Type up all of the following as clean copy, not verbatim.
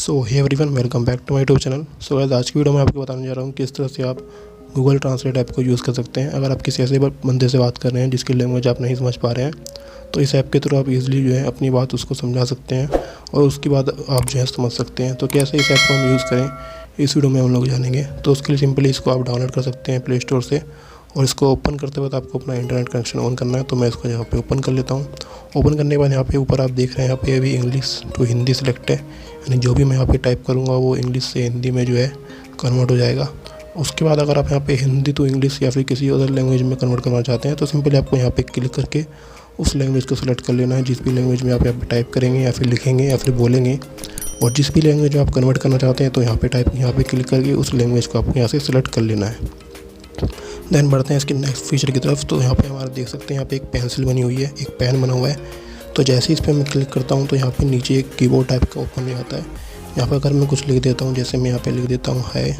So hey everyone, welcome back to my YouTube channel. So guys, आज की video में आपको बताने जा रहा हूँ किस तरह से आप गूगल ट्रांसलेट ऐप को यूज़ कर सकते हैं। अगर आप किसी ऐसे बंदे से बात कर रहे हैं जिसकी लैंग्वेज आप नहीं समझ पा रहे हैं, तो इस ऐप के थ्रू आप इजीली जो है अपनी बात उसको समझा सकते हैं और उसके बाद आप जो है समझ सकते हैं। तो कैसे इस ऐप को हम यूज़ करें, इस वीडियो में हम लोग जानेंगे। तो उसके लिए सिंपली इसको आप डाउनलोड कर सकते हैं प्ले स्टोर से, और इसको ओपन करते वक्त आपको अपना इंटरनेट कनेक्शन ऑन करना है। तो मैं इसको यहाँ पे ओपन कर लेता हूँ। ओपन करने के बाद यहाँ पे ऊपर आप देख रहे हैं, यहाँ पे अभी इंग्लिश टू हिंदी सेलेक्ट है, यानी जो भी मैं यहाँ पे टाइप करूँगा वो इंग्लिश से हिंदी में जो है कन्वर्ट हो जाएगा। उसके बाद अगर आप यहाँ पे हिंदी टू इंग्लिश या फिर किसी अदर लैंग्वेज में कन्वर्ट करना चाहते हैं, तो सिंपली आपको यहाँ पे क्लिक करके उस लैंग्वेज को सेलेक्ट कर लेना है। जिस भी लैंग्वेज में आप यहाँ पे टाइप करेंगे या फिर लिखेंगे या फिर बोलेंगे, और जिस भी लैंग्वेज में आप कन्वर्ट करना चाहते हैं, तो यहाँ पे क्लिक करके उस लैंग्वेज को आपको यहाँ से सिलेक्ट कर लेना है। देन बढ़ते हैं इसके नेक्स्ट फीचर की तरफ। तो यहाँ पे हमारा देख सकते हैं, यहाँ पे एक पेंसिल बनी हुई है, एक पेन बना हुआ है। तो जैसे ही इस पर मैं क्लिक करता हूँ तो यहाँ पे नीचे एक कीबोर्ड टाइप का ओपन हो जाता है। यहाँ पर अगर मैं कुछ लिख देता हूँ, जैसे मैं यहाँ पे लिख देता हूँ है,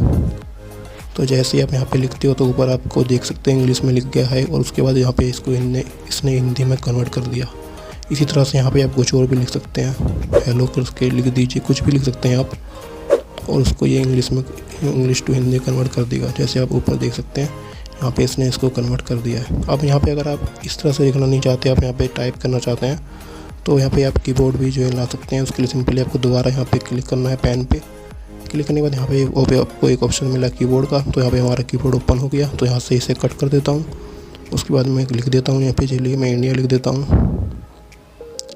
तो जैसे ही आप यहाँ पे लिखते हो तो ऊपर आपको देख सकते हैं इंग्लिश में लिख गया है, और उसके बाद यहाँ पे इसने हिंदी में कन्वर्ट कर दिया। इसी तरह से यहाँ पे आप कुछ और भी लिख सकते हैं, हेलो करके लिख दीजिए, कुछ भी लिख सकते हैं आप, और उसको ये इंग्लिश टू हिंदी कन्वर्ट कर देगा। जैसे आप ऊपर देख सकते हैं, यहाँ पे इसने इसको कन्वर्ट कर दिया है। अब यहाँ पे अगर आप इस तरह से लिखना नहीं चाहते, आप यहाँ पे टाइप करना चाहते हैं, तो यहाँ पे आप कीबोर्ड भी जो है ला सकते हैं। उसके लिए सिंपली आपको दोबारा यहाँ पे क्लिक करना है, पेन पे क्लिक करने के बाद यहाँ पे आपको एक ऑप्शन मिला कीबोर्ड का। तो यहाँ पे हमारा कीबोर्ड ओपन हो गया। तो यहाँ से इसे कट कर देता हूँ। उसके बाद मैं लिख देता हूँ यहाँ पे, चलिए मैं इंडिया लिख देता हूँ।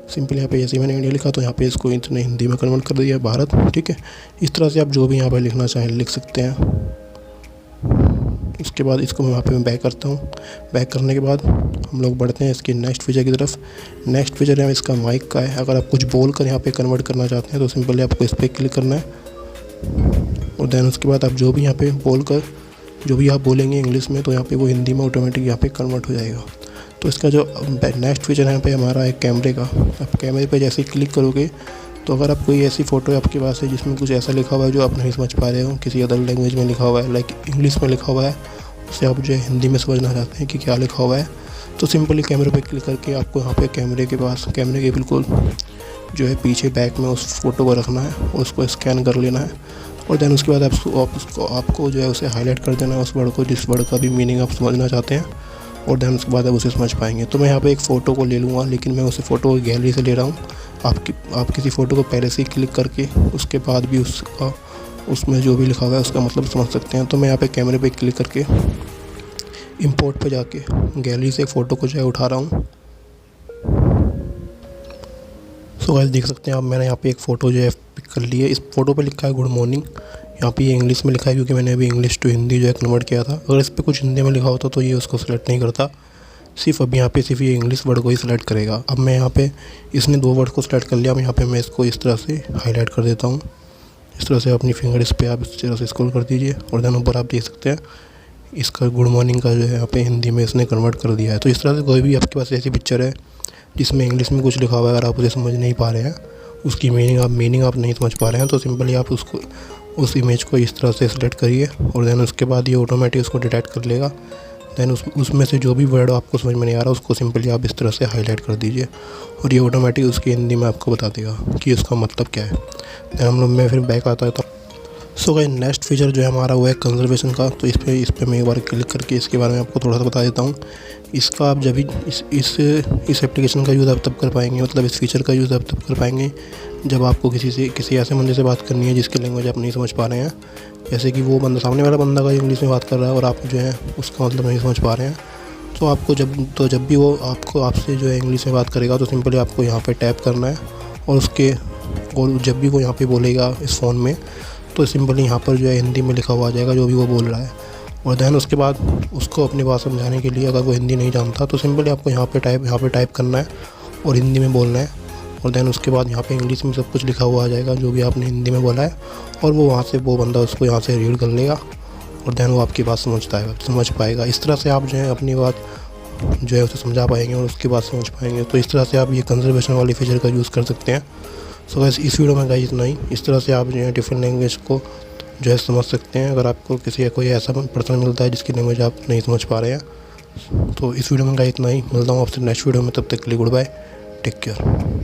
सिंपली यहाँ पे जैसे मैंने इंडिया लिखा तो यहाँ पे इसको इतने हिंदी में कन्वर्ट कर दिया, भारत। ठीक है, इस तरह से आप जो भी यहाँ पर लिखना चाहें लिख सकते हैं। उसके बाद इसको मैं वहाँ पे बैक करता हूँ। बैक करने के बाद हम लोग बढ़ते हैं इसके नेक्स्ट फीचर की तरफ। नेक्स्ट फीचर है इसका माइक का है। अगर आप कुछ बोल कर यहाँ पे कन्वर्ट करना चाहते हैं, तो सिंपली आपको इस पर क्लिक करना है, और देन उसके बाद आप जो भी यहाँ पे बोल कर जो भी आप बोलेंगे इंग्लिश में, तो यहाँ पे वो हिंदी में ऑटोमेटिक यहाँ पे कन्वर्ट हो जाएगा। तो इसका जो नेक्स्ट फीचर है यहाँ पे हमारा है कैमरे का। आप कैमरे पर जैसे ही क्लिक करोगे, तो अगर आप कोई ऐसी फ़ोटो आपके पास है जिसमें कुछ ऐसा लिखा हुआ है जो आप नहीं समझ पा रहे हो, किसी अदर लैंग्वेज में लिखा हुआ है, लाइक इंग्लिश में लिखा हुआ है, उसे आप जो है हिंदी में समझना चाहते हैं कि क्या लिखा हुआ है, तो सिंपली कैमरे पे क्लिक करके आपको यहाँ पे कैमरे के बिल्कुल जो है पीछे बैक में उस फोटो को रखना है और उसको स्कैन कर लेना है। और देन उसके बाद आपको जो है उसे हाईलाइट कर देना है, उस वर्ड को, जिस वर्ड का भी मीनिंग आप समझना चाहते हैं, और देन उसके बाद आप उसे समझ पाएंगे। तो मैं यहाँ पे एक फ़ोटो को ले लूँगा, लेकिन मैं उसे फ़ोटो गैलरी से ले रहा हूँ। आप किसी फ़ोटो को पहले से ही क्लिक करके उसके बाद भी उसमें जो भी लिखा हुआ है उसका मतलब समझ सकते हैं। तो मैं यहाँ पे कैमरे पे क्लिक करके इंपोर्ट पे जाके गैलरी से एक फ़ोटो को जो है उठा रहा हूँ। सो गाइस, देख सकते हैं आप, मैंने यहाँ पे एक फ़ोटो जो है पिक कर ली है। इस फोटो पे लिखा है गुड मॉर्निंग। यहाँ पे ये इंग्लिश में लिखा है क्योंकि मैंने अभी इंग्लिश टू हिंदी जो है कन्वर्ट किया था। अगर इस पर कुछ हिंदी में लिखा होता तो ये उसको सेलेक्ट नहीं करता, सिर्फ अभी यहाँ पे सिर्फ ये इंग्लिश वर्ड को ही सिलेक्ट करेगा। अब मैं यहाँ पे इसने 2 वर्ड को सिलेक्ट कर लिया। अब यहाँ पे मैं इसको इस तरह से हाईलाइट कर देता हूँ। इस तरह से अपनी फिंगर इस पर आप इस तरह से स्क्रॉल कर दीजिए, और देन ऊपर आप देख सकते हैं इसका गुड मॉर्निंग का जो है यहाँ पे हिंदी में इसने कन्वर्ट कर दिया है। तो इस तरह से कोई भी आपके पास ऐसी पिक्चर है जिसमें इंग्लिश में कुछ लिखा हुआ है, अगर आप उसे समझ नहीं पा रहे हैं, उसकी मीनिंग आप नहीं समझ पा रहे हैं, तो सिंपली आप उस इमेज को इस तरह से सिलेक्ट करिए, और देन उसके बाद ये ऑटोमेटिक उसको डिटेक्ट कर लेगा। देन उसमें से जो भी वर्ड आपको समझ में नहीं आ रहा उसको सिंपली आप इस तरह से हाईलाइट कर दीजिए, और ये ऑटोमेटिक उसकी हिंदी में आपको बता देगा कि उसका मतलब क्या है। देन मैं फिर बैक आता है। तो सो गाइस, नेक्स्ट फीचर जो है हमारा वो है कंजर्वेशन का। तो इस पर मैं एक बार क्लिक करके इसके बारे में आपको थोड़ा सा बता देता हूँ। इसका आप जब भी इस एप्लीकेशन का यूज़ आप तब कर पाएंगे, मतलब इस फीचर का यूज़ आप तब कर पाएंगे जब आपको किसी ऐसे बंदे से बात करनी है जिसकी लैंग्वेज आप नहीं समझ पा रहे हैं। जैसे कि वो बंदा, सामने वाला बंदा का इंग्लिश में बात कर रहा है और आप जो है उसका मतलब नहीं समझ पा रहे हैं, तो आपको जब भी वो आपसे जो है इंग्लिश में बात करेगा, तो सिंपली आपको यहाँ पे टैप करना है, और जब भी वो यहाँ पे बोलेगा इस फ़ोन में, तो सिंपली यहाँ पर जो है हिंदी में लिखा हुआ आ जाएगा जो भी वो बोल रहा है। और देन उसके बाद उसको अपनी बात समझाने के लिए, अगर वो हिंदी नहीं जानता, तो सिंपली आपको यहाँ पे टाइप करना है और हिंदी में बोलना है, और देन उसके बाद यहाँ पे इंग्लिश में सब कुछ लिखा हुआ आ जाएगा जो भी आपने हिंदी में बोला है, और वो बंदा उसको यहाँ से रीड कर लेगा, और देन वो आपकी बात समझ पाएगा। इस तरह से आप जो है अपनी बात जो है उसे समझा पाएंगे और उसकी बात समझ पाएंगे। तो इस तरह से आप ये कंजर्वेशन वाली फीचर का यूज़ कर सकते हैं। सो गाइस, इस वीडियो में गाइस इतना ही। इस तरह से आप जो है डिफरेंट लैंग्वेज को जो है समझ सकते हैं। अगर आपको कोई ऐसा पर्सन मिलता है जिसकी लैंग्वेज आप नहीं समझ पा रहे हैं, तो इस वीडियो में गाइस इतना ही। मिलता हूँ आपसे नेक्स्ट वीडियो में, तब तक के लिए गुड बाय, टेक केयर।